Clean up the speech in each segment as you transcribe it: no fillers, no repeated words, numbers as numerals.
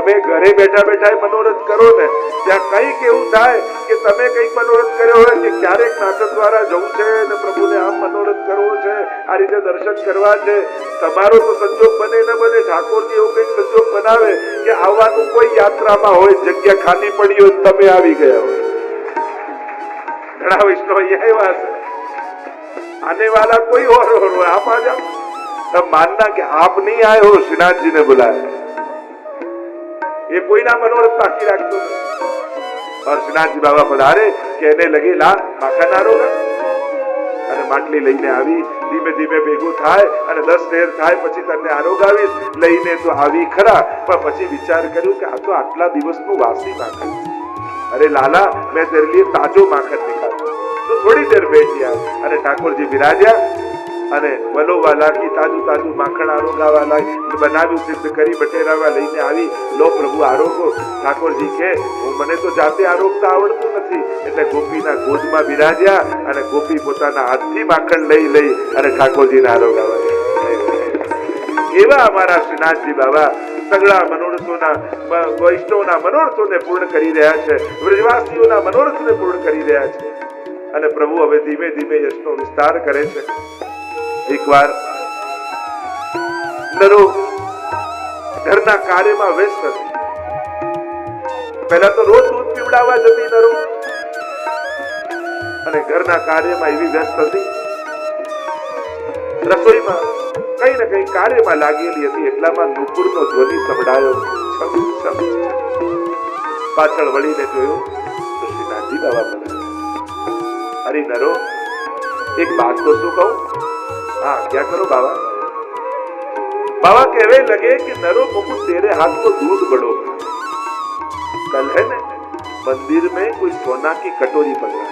તમે ઘરે બેઠા બેઠા મનોરથ કરો ને, ત્યાં કઈક એવું થાય કે તમે કઈક મનોરથ કર્યો હોય કે ક્યારેક નાટક દ્વારા જવું છે ને પ્રભુને આમ મનોરથ કરવો છે, આ રીતે દર્શન કરવા છે, તમારો તો સંજોગ બને ન બને, ઠાકોરજી એવું કઈક સંજોગ બનાવે કે આવવાનું કોઈ યાત્રામાં હોય, જગ્યા ખાલી પડી હોય, તમે આવી ગયા હોય. ઘણા વૈષ્ણવ અહીંયા એવા છે, आने वाला कोई और हो, आप आ जाओ. तब मानना कि आप नहीं आए हो, श्रीनाथ जी ने बुलाया. ये कोई ना मनोरथ बाकी रखतो. और श्रीनाथ जी बाबा पधारे, कहने लगे ला माखन आरोगा, અને માટલી લઈને આવી, ધીમે ધીમે ભેગું થાય અને 10 શેર થાય પછી તને આરોગાવીશ. લઈને તો આવી ખરા, પણ પછી વિચાર કર્યું કે આ તો આટલા દિવસનું વાસી માખન. અરે લાલા, મેં તેરે લીએ તાજો માખન નિકાલા. તો થોડી દેર બેઠ્યા અને ઠાકોરજી બિરાજ્યા અને વલોવાલા કી તાજુ તાજુ માખણ આરોગાવાલા બનાવ્યું, સિદ્ધ કરી બટેરાવા લઈને આવી. લો પ્રભુ આરોગો. ઠાકોરજી કે હું મને તો જાતે આરોગતા આવડતું નથી. એટલે ગોપીના ગોદમાં બિરાજ્યા અને ગોપી પોતાના હાથથી માખણ લઈ અને ઠાકોરજીને આરોગાવા. એવા અમારા શ્રીનાથજી બાબા સગળા મનોરથોના, વૈષ્ણવના મનોરથોને પૂર્ણ કરી રહ્યા છે, વ્રજવાસીઓના મનોરથને પૂર્ણ કરી રહ્યા છે. અને પ્રભુ હવે ધીમે ધીમે યશનો વિસ્તાર કરે છે. એકવાર નરો ઘરના કાર્યમાં વ્યસ્ત હતી. પહેલા તો રોજ દૂધ પીવડાવવા જતી નરો, અને ઘરના કાર્યમાં એવી વ્યસ્ત હતી, રસોઈમાં કઈ ને કઈ કાર્યમાં લાગેલી હતી. એટલામાં નુપુરનો ધ્વનિ સંભળાયો, છમ છમ. પાછળ વળીને જોયું તો શ્રીનાથજી બાબા બને. अरे नरो, एक बात तो सुन कहूं. हाँ, क्या करो बाबा? बाबा कहने लगे कि नरो मुकुट तेरे हाथ को दूध बड़ो. कल है ना मंदिर में कोई सोना की कटोरी पकड़ा.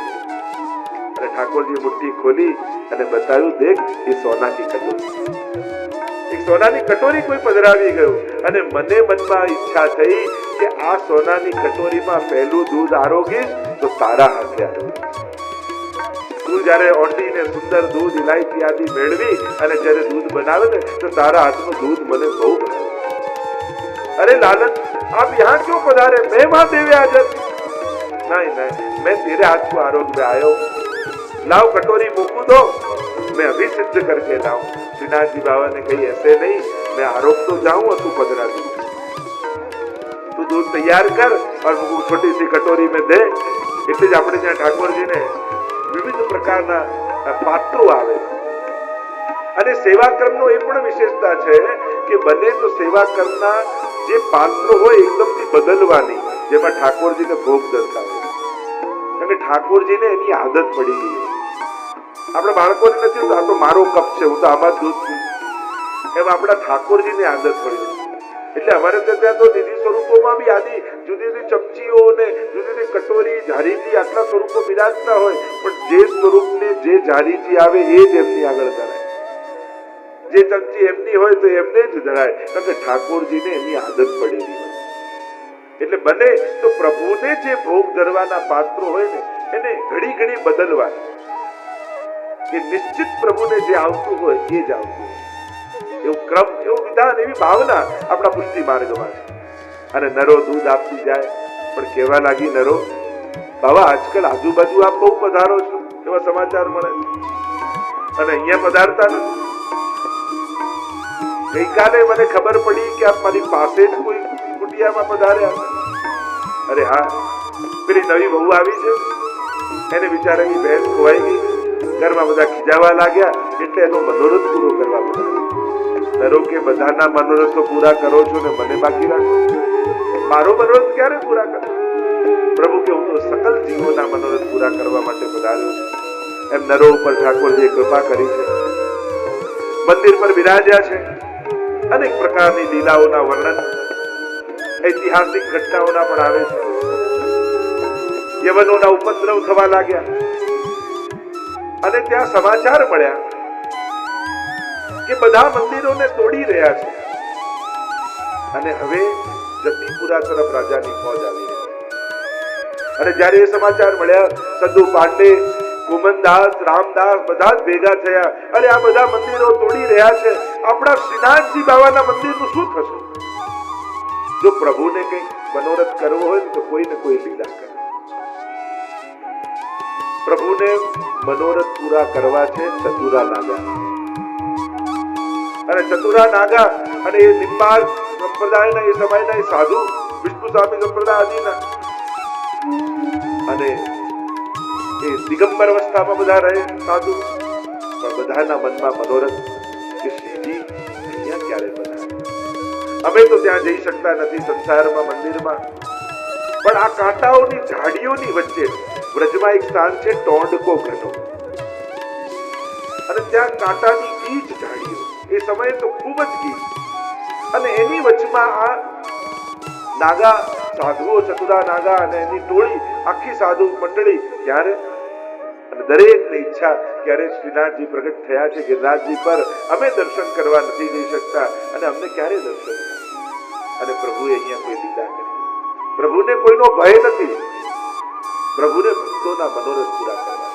अरे ठाकुर जी मुट्ठी खोली અને બતાવ્યું, દેખ એ સોના की कटोरी. એક સોનાની કટોરી કોઈ પધરાવી ગયું અને મને મનમાં ઈચ્છા થઈ કે આ સોનાની કટોરીમાં પહેલું દૂધ આરોગીશ તો તારા હાથે આરોગીશ. તું જયારે ઓંડીને સુંદર દૂધ ઇલાયચી આદિ મેળવી અને જયારે દૂધ બનાવે ને તો તારા હાથનું દૂધ મને બહુ ભાવે. અરે लालन, आप यहाँ क्यों पधारे? मैं वहां देवे हाजर. नहीं नहीं, मैं तेरे हाथ को आरोग में आयो. लाओ कटोरी मूकू दो, मैं अभी सिद्ध करके लाऊं. श्रीनाथ जी बाबा ने कही, ऐसे नहीं, मैं आरोग तो जाऊं और तू पधरा दू. तू दूध तैयार कर और मुझको छोटी सी कटोरी में दे. એટલે જ આપણે ત્યાં ઠાકોરજીને વિવિધ પ્રકારના પાત્રો આવે અને સેવા કર્મનો એ પણ વિશેષતા છે કે બને તો સેવા કર્મના જે પાત્રો હોય એકદમથી બદલવાની, જેમાં ઠાકોરજીને ભોગ દર્શાવે. કારણ કે ઠાકોરજીને એની આદત પડી ગઈ. આપણા બાળકોને નથી, આ તો મારો કપ છે, હું તો આમાં દૂધ પીશ. એમ આપણા ઠાકોરજીને આદત પડી. એટલે અમારે ત્યાં તો નિધિ સ્વરૂપોમાં બી આદિ જુદી જુદી ચમચીઓ ને જુદી જુદી કટોરી, જારીજી આટલા સ્વરૂપો બિરાજતા હોય, પણ જે સ્વરૂપને જે જારીજી આવે એ જ એમની આગળ ધરાય. જે ચમચી એમની હોય તો એમને જ ધરાય, કારણ કે ઠાકોરજીને એની આદત પડેલી હોય. એટલે બને તો પ્રભુને જે ભોગ ધરવાના પાત્રો હોય ને એને ઘડી ઘડી બદલવા, કે નિશ્ચિત પ્રભુને જે આવતું હોય એ જ આવતું હોય. એવું ક્રમ, એવું વિધાન, એવી ભાવના આપણા પુષ્ટિ માર્ગમાં છે. અને નરો દૂધ આપતી જાય પણ કહેવા લાગી નરો, બાબા આજકાલ આજુબાજુ આપ બહુ પધારો છો એવા સમાચાર મળે અને અહીંયા પધારતા નથી. ગઈકાલે મને ખબર પડી કે આપ મારી પાસે જ કોઈ કુટિયામાં પધાર્યા. અરે હા, પેલી નવી વહુ આવી છે, એને બિચારાની બહેન ખોવાઈ ગઈ. ઘરમાં બધા ખીજાવા લાગ્યા એટલે એનો મનોરથ પૂરો કરવા પડ્યો. નરો કે બધાના મનોરથો પૂરા કરો છો ને મને બાકી રાખો. મારો મનોરથ ક્યારે પૂરા કરો? પ્રભુ કે હું તો સકલ જીવોના મનોરથ પૂરા કરવા માટે પધાર્યો છું. એમ નરો ઉપર ઠાકોરજીએ કૃપા કરી છે. મંદિર પર બિરાજ્યા છે. અનેક પ્રકારની લીલાઓના વર્ણન, ઐતિહાસિક ઘટનાઓના પણ આવે છે. યવનોના ઉપદ્રવ થવા લાગ્યા અને ત્યાં સમાચાર મળ્યા કે બધા મંદિરોને તોડી રહ્યા છે અને હવે જતીપુરા તરફ રાજાની ફોજ આવી રહી. અને જ્યારે એ સમાચાર મળ્યા, સદુ પાંડે, કુમનદાસ, રામદાસ બધા જ ભેગા થયા. અરે આ બધા મંદિરો તોડી રહ્યા છે, આપણા શ્રીનાથજી બાબાના મંદિરનું શું થશે? જો પ્રભુને કંઈક મનોરથ કરવો હોય તો કોઈ ને કોઈ લીલા કરે. પ્રભુને મનોરથ પૂરા કરવા છે ચતુરા નાગા. અને ચતુરા નાગા અને એ નિમ્બાર્ક સંપ્રદાયના એ સમયના એ સાધુ વિષ્ણુ સ્વામી સંપ્રદાય આદિના અને એ દિગંબર અવસ્થામાં બધા રહે સાધુ, પણ બધાના મનમાં મનોરથ કે શ્રીજી અહીંયા ક્યારે બધા. અમે તો ત્યાં જઈ શકતા નથી સંસારમાં, મંદિરમાં, પણ આ કાંટાઓની ઝાડીઓની વચ્ચે વ્રજમાં એક સ્થાન છે ટોંડકો ઘનો, અને ત્યાં કાંટાની ગીચ ઝાડીઓ, એ સમયે તો ખૂબ જ ગીચ, અને એની વચમાં આ નાગા સાધુઓ, ચતુરા નાગા અને એની ટોળી, આખી સાધુ મંડળી ક્યારે, અને દરેકની ઈચ્છા ક્યારે શ્રીનાથજી પ્રગટ થયા છે ગિરિરાજજી પર, અમે દર્શન કરવા નથી જઈ શકતા અને અમને ક્યારે દર્શન. અને પ્રભુએ અહીંયા કોઈ લીલા કરી. પ્રભુને કોઈનો ભય નથી, પ્રભુને ભક્તોના મનોરથ પૂરા કરવા.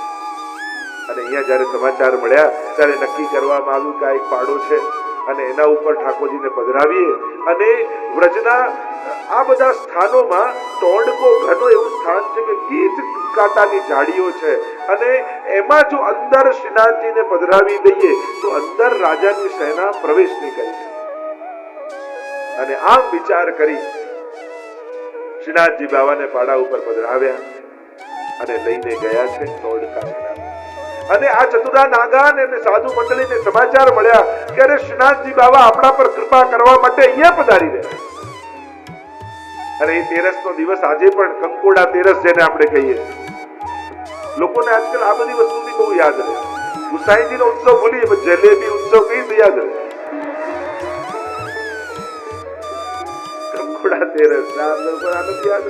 અને અહીંયા જયારે સમાચાર મળ્યા ત્યારે નક્કી કરવામાં આવ્યું કે આ એક પાડો છે અને એના ઉપર ઠાકોરજીને પધરાવીએ. અને વ્રજના આ બધા સ્થાનોમાં ટોંડકો ઘનો એવું સ્થાન છે કે ગીચ કાંટાની ઝાડીઓ છે, અને એમાં જો અંદર શ્રીનાથજીને પધરાવી દઈએ તો અંદર રાજાની સેના પ્રવેશ નહીં કરી શકે. અને આમ વિચાર કરી શ્રીનાથજી બાવાને પાડા ઉપર પધરાવ્યા અને લઈને ગયા છે ટોંડકા. અને આ ચતુરા નાગા અને સાધુ મંડળીને સમાચાર મળ્યા કે અરે શ્રીનાથજી બાવા આપણા પર કૃપા કરવા માટે અહીંયા પધારી રહ્યા. અને એ તેરસનો દિવસ આજે પણ કંકોડા તેરસ જેને આપણે કહીએ, લોકોને આજકાલ આ બધી વસ્તુની બહુ યાદ રહે. ગુસાઈજીનો ઉત્સવ ભૂલીએ પણ જલેબી ઉત્સવ કઈ યાદ રહે. કંકોડા તેરસ યાદ.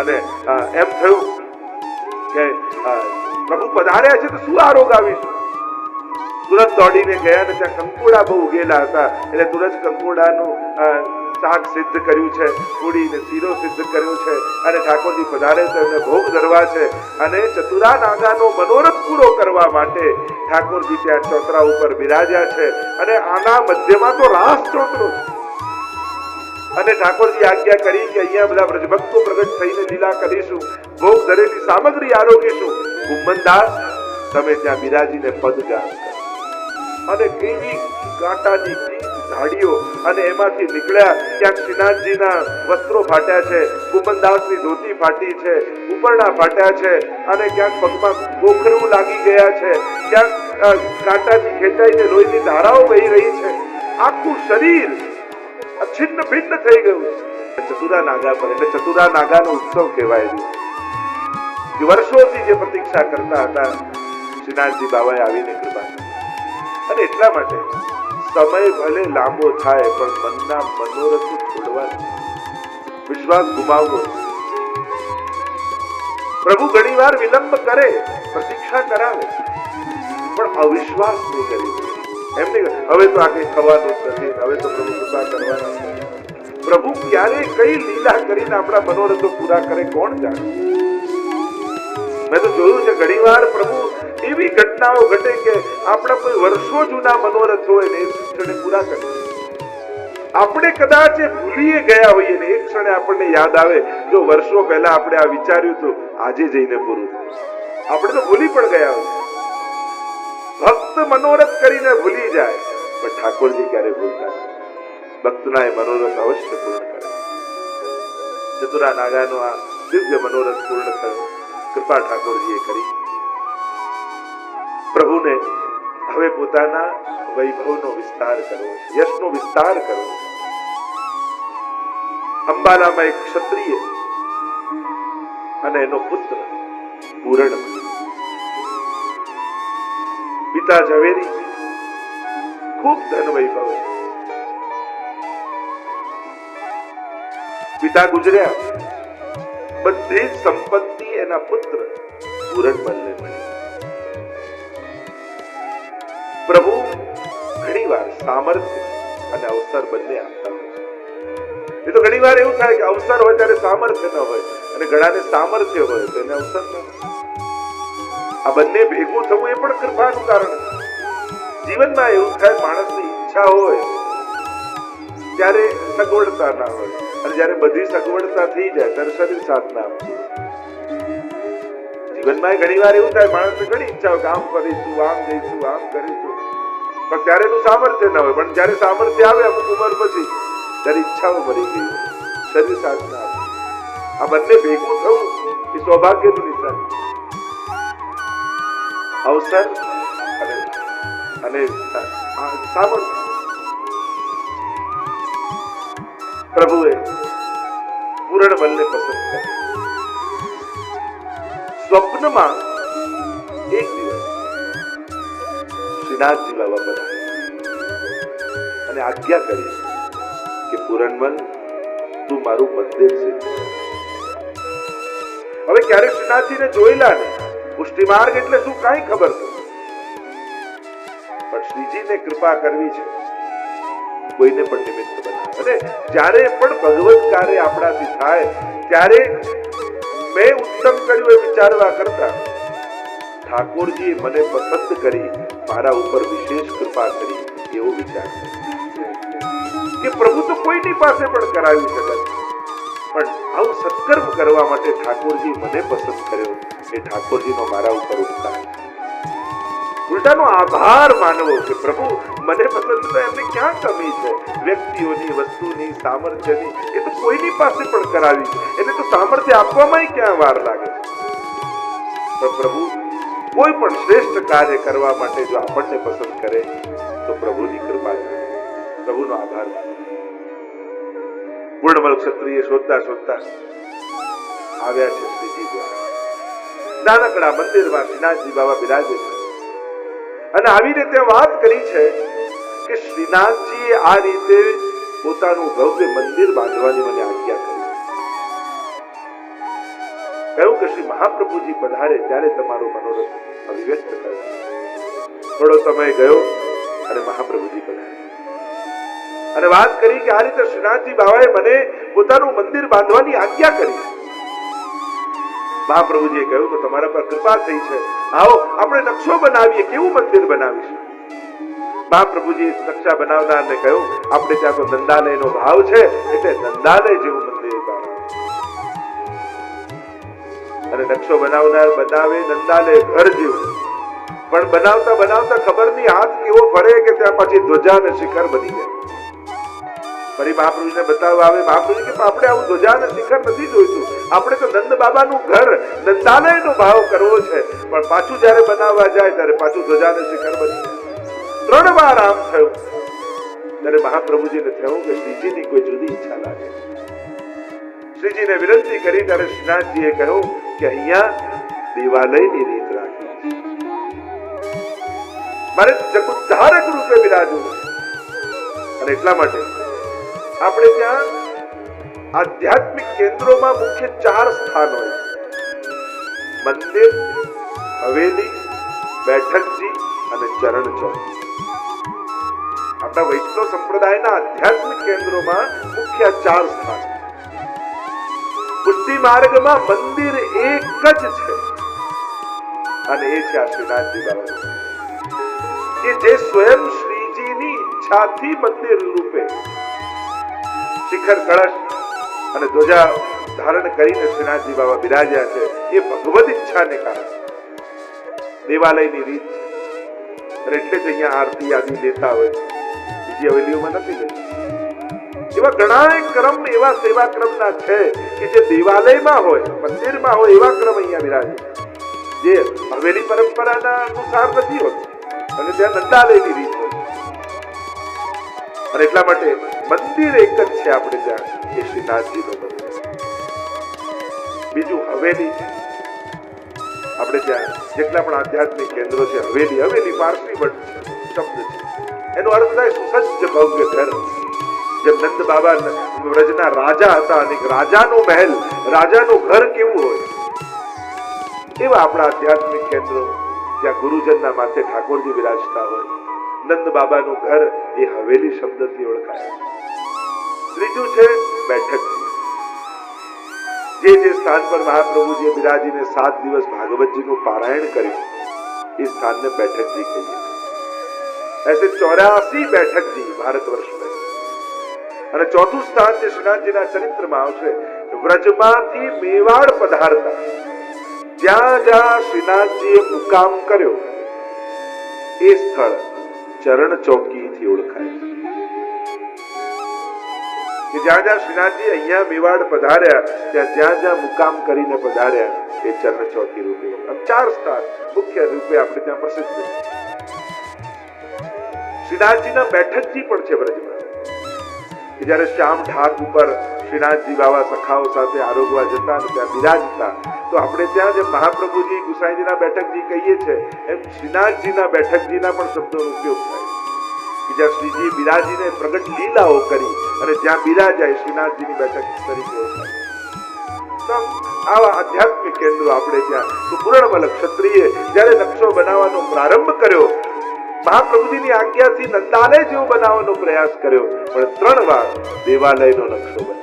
અને એમ થયું કે પ્રભુ પધાર્યા છે તો શું આરોગ આવીશું. તુરંત દોડીને ગયા ને ત્યાં કંકોડા બહુ ઉગેલા હતા, એટલે તુરંત કંકોડાનું શાક સિદ્ધ કર્યું છે, પૂરીને શીરો સિદ્ધ કર્યો છે, અને ઠાકોરજી પધારે તો એમને ભોગ ધરવા છે. અને ચતુરા નાગાનો મનોરથ પૂરો કરવા માટે ઠાકોરજી ત્યાં ચોતરા ઉપર બિરાજ્યા છે, અને આના મધ્યમાં તો રાસ ચોતરો છે. અને ઠાકોરજી આજ્ઞા કરી કે અહીંયા બધા વ્રજભક્તો પ્રગટ થઈને લીલા કરીશું, ભોગ ધરેલી સામગ્રી આરોગીશું. કુંભનદાસ તમે ત્યાં બિરાજીને પદ ગાન કરો. અને કેવી કાંટાની ઝાડીઓ, અને એમાંથી નીકળ્યા. ક્યાંક શ્રીનાથજીના વસ્ત્રો ફાટ્યા છે, કુંભનદાસની ધોતી ફાટી છે, ઉપરણા ફાટ્યા છે, અને ક્યાંક પગમાં ગોખરું લાગી ગયા છે, ક્યાંક કાંટાથી ખેંચાઈને લોહીની ધારાઓ વહી રહી છે. આખું શરીર છિન્ન ભિન્ન થઈ ગયું છે ચતુરા નાગા પર. એટલે ચતુરા નાગાનો ઉત્સવ કહેવાય છે. વર્ષોથી જે પ્રતીક્ષા કરતા હતા શ્રીનાથજી બાબાએ આવીને કૃપા કરી. અને એટલા માટે સમય ભલે લાંબો થાય પણ મનના મનોરથો છોડવા, વિશ્વાસ ગુમાવવો. પ્રભુ ઘણી વાર વિલંબ કરે, પ્રતીક્ષા કરાવે, પણ અવિશ્વાસ નહીં કરી. એમ નહીં હવે તો આ કઈ થવાનું જ નથી, હવે તો પ્રભુ કૃપા કરવાના નથી. પ્રભુ ક્યારે કઈ લીલા કરીને આપણા મનોરથો પૂરા કરે કોણ જાણે. મેં તો જોયું છે ઘણી વાર પ્રભુ એવી ઘટનાઓ ઘટે કે આપણા કોઈ વર્ષો જૂના મનોરથ હોય ને એ ક્ષણે પૂરા કરે. આપણે કદાચ ભૂલીએ ગયા હોઈએ ને એક ક્ષણે આપણને યાદ આવે, જો વર્ષો પહેલા આપણે આ વિચાર્યું તો આજે જઈને પૂરું થયું. આપણે તો ભૂલી પણ ગયા હોય. ભક્ત મનોરથ કરીને ભૂલી જાય, પણ ઠાકોરજી ક્યારે ભૂલતા નથી. ભક્તના એ મનોરથ અવશ્ય પૂર્ણ કરે. ચતુરા નાગાનો આ દિવ્ય મનોરથ પૂર્ણ થયો, કૃપા ઠાકોરજીએ કરી. પ્રભુને હવે પોતાના વૈભવનો વિસ્તાર કરવો છે, યશનો વિસ્તાર કરવો છે. અંબાલામાં એક ક્ષત્રિય અને એનો પુત્ર પૂરણ, પિતા ઝવેરી, ખૂબ ધન વૈભવ. પિતા ગુજર્યા, બધી જ સંપત્તિ એના પુત્ર પૂરણમલને મળી. પ્રભુ ઘણી વાર સામર્થ્ય અને અવસર બંને આપતા હોય છે. એ તો ઘણી વાર એવું થાય કે અવસર હોય ત્યારે સામર્થ્ય ન હોય, અને ઘણાને સામર્થ્ય હોય તો એને અવસર ન હોય. આ બંને ભેગું થવું એ પણ કૃપાનું કારણ છે. જીવનમાં એવું થાય, માણસની ઈચ્છા હોય ત્યારે સગવડતા ના હોય, અને જ્યારે બધી સગવડતા થઈ જાય ત્યારે શરીર સાથ ના આપતું. જીવનમાં ઘણી વાર એવું થાય, માણસને ઘણી ઈચ્છા હોય કે આમ કરીશું, આમ જઈશું, આમ કરીશું, પણ ત્યારે એનું સામર્થ્ય ન હોય. પણ જ્યારે સામર્થ્ય આવે અમુક ઉંમર પછી, ત્યારે ઈચ્છાઓ મરી ગઈ હોય, શરીર સાથ ના આપે. આ બંને ભેગું થવું એ સૌભાગ્યનું નિશાન. અવસર અને સામર્થ્ય. પ્રભુએ પૂરણમલને પસંદ કર્યો. સ્વપ્નમાં એક દિવસ શ્રીનાથજી બાબા પધાર્યા અને આજ્ઞા કરી કે પૂરણમલ, તું મારું મંદિર સિદ્ધ કર. હવે ક્યારેક શ્રીનાથજીને જોયેલા નહીં, પુષ્ટિ માર્ગ એટલે શું કાંઈ ખબર નથી, પણ શ્રીજીને કૃપા કરવી છે, કોઈને પણ નિમિત્ત બનાવે. અને જ્યારે પણ ભગવત કાર્ય આપણાથી થાય ત્યારે મેં ઉત્તમ કર્યું એ વિચારવા કરતા ઠાકોરજી મને પસંદ કરી, મારા ઉપર વિશેષ કૃપા કરી, એવો વિચાર કે પ્રભુ તો કોઈની પાસે પણ કરાવી શકે, પણ આવું સત્કર્મ કરવા માટે ઠાકોરજી મને પસંદ કર્યો, એ ઠાકોરજીનો મારા ઉપર ઉપકાર. ઉલટાનો આભાર માનવો કે પ્રભુ મને પસંદ તો એમને ક્યાં કમી છે, વ્યક્તિઓની, વસ્તુની, સામર્થ્યની, એ તો કોઈની પાસે પણ કરાવી છે, એને તો સામર્થ્ય આપવામાં ક્યાં વાર લાગે છે. પણ પ્રભુ કોઈ પણ શ્રેષ્ઠ કાર્ય કરવા માટે જો આપણને પસંદ કરે તો પ્રભુની કૃપા છે, પ્રભુનો આભાર. પૂર્ણમલ ક્ષત્રિય શોધતા શોધતા આવ્યા છે શ્રીજી દ્વારા. નાનકડા મંદિરમાં શ્રીનાથજી બાબા બિરાજે છે અને આવીને ત્યાં વાત કરી છે કે શ્રીનાથજીએ આ રીતે પોતાનું ભવ્ય મંદિર બાંધવાની મને આજ્ઞા કરી. કહ્યું કે શ્રી મહાપ્રભુજી પધારે ત્યારે તમારો મનોરથ અભિવ્યક્ત કરો. થોડો સમય ગયો અને મહાપ્રભુજી પધાર્યા અને વાત કરી કે આ રીતે શ્રીનાથજી બાબાએ મને પોતાનું મંદિર બાંધવાની આજ્ઞા કરી. મહાપ્રભુજીએ કહ્યું તો તમારા પર કૃપા થઈ છે, આવો આપણે નકશો બનાવીએ, કેવું મંદિર બનાવીશું. મહાપ્રભુજી નકશા બનાવનારને કહ્યું આપણે ત્યાં તો નંદાલયનો ભાવ છે, એટલે નંદાલય જેવું મંદિર બનાવો. અને નકશો બનાવનાર બનાવે નંદાલય ઘર જેવું, પણ બનાવતા બનાવતા ખબર નહીં હાથ કેવો ફરે કે ત્યાં પછી ધ્વજા અને શિખર બની જાય. ફરી મહાપ્રભુજીને બતાવવા આવે. મહાપ્રભુજી કે આપણે આવું ધ્વજા અને શિખર નથી જોઈતું, આપણે તો નંદ બાબાનું ઘર નંદાલયનો ભાવ કરવો છે. પણ પાછું જયારે બનાવવા જાય ત્યારે પાછું ધ્વજા અને શિખર બની જાય. 3 વાર આમ થયું. ત્યારે મહાપ્રભુજીને થયું કે શ્રીજીની કોઈ જુદી ઈચ્છા લાગે. શ્રીજીને વિનંતી કરી ત્યારે શ્રીનાથજીએ કહ્યું કે અહીંયા દેવાલયની રીત રાખી, મારે જગુદ્ધારક રૂપે બિરાજવું છે. અને એટલા માટે આપણે ત્યાં આધ્યાત્મિક કેન્દ્રોમાં મુખ્ય 4 સ્થાન હોય: મંદિર, હવેલી, બેઠકજી અને ચરણ ચોક. આપણા વૈષ્ણવ સંપ્રદાયના આધ્યાત્મિક કેન્દ્રોમાં મુખ્ય 4 સ્થાન. પુષ્ટિ માર્ગમાં મંદિર એક જ છે અને એ છે આ શ્રીનાથજી બાબા, કે જે સ્વયં શ્રીજીની ઈચ્છાથી મંદિર રૂપે શિખર, કળશ અને ધ્વજા ધારણ કરીને શ્રીનાથજી બાબા બિરાજ્યા છે. એ ભગવદ ઈચ્છાને કારણે દેવાલયની રીત છે. અને એટલે જ અહીંયા આરતી આદિ લેતા હોય, બીજી હવેલીઓમાં નથી લેતા. એવા ઘણા ક્રમ, એવા સેવા ક્રમના છે કે જે દેવાલયમાં હોય, મંદિરમાં હોય, એવા ક્રમ અહીંયા બિરાજે, જે હવેલી પરંપરાના અનુસાર નથી હોતું અને ત્યાં નંદાલયની રીત હોય. અને એટલા માટે મંદિર એક જ છે આપણે ત્યાં, એ શ્રીનાથજીનું મંદિર. બીજું હવેલી છે. આપણે ત્યાં જેટલા પણ આધ્યાત્મિક કેન્દ્રો છે, હવેલી પારસી શબ્દ છે, એનો અર્થ થાય સુસજ્જ ભવ્ય ઘર. જેમ નંદ બાબા વ્રજના રાજા હતા અને રાજાનો મહેલ, રાજાનું ઘર કેવું હોય, એવા આપણા આધ્યાત્મિક કેન્દ્રો જ્યાં ગુરુજનના માથે ઠાકોરજી વિરાજતા હોય. નંદ બાબાનું ઘર એ હવેલી શબ્દથી ઓળખાય. ત્રીજું છે બેઠકજી. જે સ્થાન પર મહાપ્રભુજીએ બિરાજીને 7 દિવસ ભાગવતજીનું પારાયણ કર્યું, એ સ્થાનને बैठक जी कहिए। ऐसे 84 बैठक जी भारतवर्ष में, અને ચોથું સ્થાન જે શ્રીનાથજીના ચરિત્રમાં આવશે, વ્રજમાંથી મેવાડ પધારતા જ્યાં જ્યાં શ્રીનાથજીએ મુકામ કર્યો એ સ્થળ ચરણ ચોકીથી ઓળખાય છે. કે જ્યાં જ્યાં શ્રીનાથજી અહીંયા મેવાડ પધાર્યા ત્યાં જ્યાં જ્યાં મુકામ કરીને પધાર્યા એ ચરણ ચોકી રૂપે. આમ 4 સ્થાન મુખ્ય રૂપે આપણે ત્યાં પ્રસિદ્ધ છે. શ્રીનાથજીના બેઠકજી પણ છે વ્રજમાં. કે જ્યારે શ્યામ ઢાક ઉપર શ્રીનાથજી બાવા સખાઓ સાથે આરોગવા જતા અને ત્યાં બિરાજતા, તો આપણે ત્યાં જે મહાપ્રભુજી ગુસાઈજીના બેઠકજી કહીએ છીએ એમ શ્રીનાથજીના બેઠકજીના પણ શબ્દોનો ઉપયોગ થાય. કે જ્યાં શ્રીજી બિરાજીને પ્રગટ લીલાઓ કરી અને જ્યાં બિરાજાય શ્રીનાથજીની બેઠક તરીકે ઓળખાય. તો આવા આધ્યાત્મિક કેન્દ્રો આપણે ત્યાં તો પૂર્ણમલ ક્ષત્રિય જ્યારે નકશો બનાવવાનો પ્રારંભ કર્યો, મહાપ્રભુજીની આજ્ઞાથી નંદાલય જેવો બનાવવાનો પ્રયાસ કર્યો, પણ 3 વાર દેવાલયનો નકશો બન્યો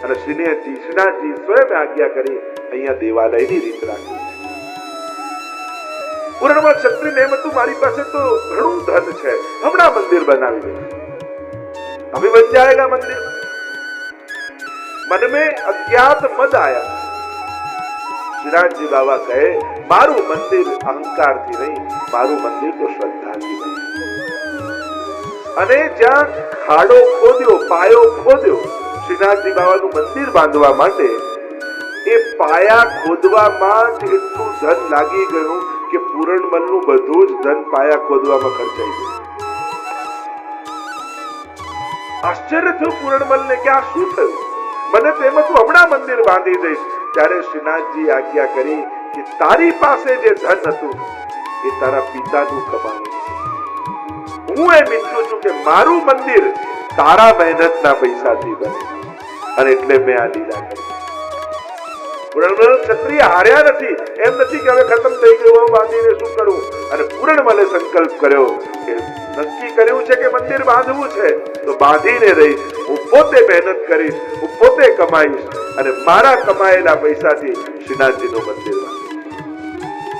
અને શ્રીનાથજી સ્વયં આજ્ઞા કરી અહીંયા દેવાલયની રીત રાખી. પૂર્ણમલ ક્ષત્રિય એમ હતું, મારી પાસે તો ઘણું ધન છે, હમણાં મંદિર બનાવી દે, अभी बन जाएगा मंदिर. मन में अज्ञात मद आया. श्रीनाथजी बाबा कहे मारू मंदिर अहंकार थी नहीं, मारू मंदिर तो श्रद्धा थी नहीं. અને જ્યાં ખાડો ખોદ્યો, પાયો ખોદ્યો શ્રીનાથજી બાબાનું મંદિર બાંધવા માટે, એ પાયા ખોદવામાં જ એટલું ધન લાગી ગયું કે પૂરણમલનું બધું જ ધન પાયા ખોદવામાં ખર્ચાઈ ગયું. આશ્ચર્ય થયું પૂરણમલને કે આ શું થયું, મને તેમ તું હમણાં મંદિર બાંધી દઈશ. ત્યારે શ્રીનાથજી આજ્ઞા કરી કે તારી પાસે જે ધન હતું એ તારા પિતાનું કમાયું. હું એમ ઈચ્છું છું કે મારું મંદિર તારા મહેનતના પૈસાથી બને, અને એટલે મેં આ લીલા કરી. પૂરણમલ ક્ષત્રિય હાર્યા નથી. એમ નથી કે હવે ખતમ થઈ ગયું, બાંધીને શું કરું. અને પૂરણમલે સંકલ્પ કર્યો કે નક્કી કર્યું છે કે મંદિર બાંધવું છે તો બાંધીને રહીશ, હું પોતે મહેનત કરીશ, હું પોતે કમાઈશ અને મારા કમાયેલા પૈસાથી શ્રીનાથજીનું મંદિર બાંધીશ.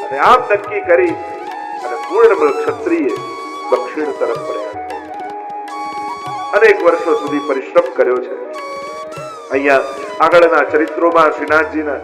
અને આમ નક્કી કરી અને પૂર્ણમલ ક્ષત્રિય દક્ષિણ તરફ પ્રયાણ અનેક વર્ષો સુધી પરિશ્રમ કર્યો છે. અહીંયા આગળના ચરિત્રોમાં શ્રીનાથજીના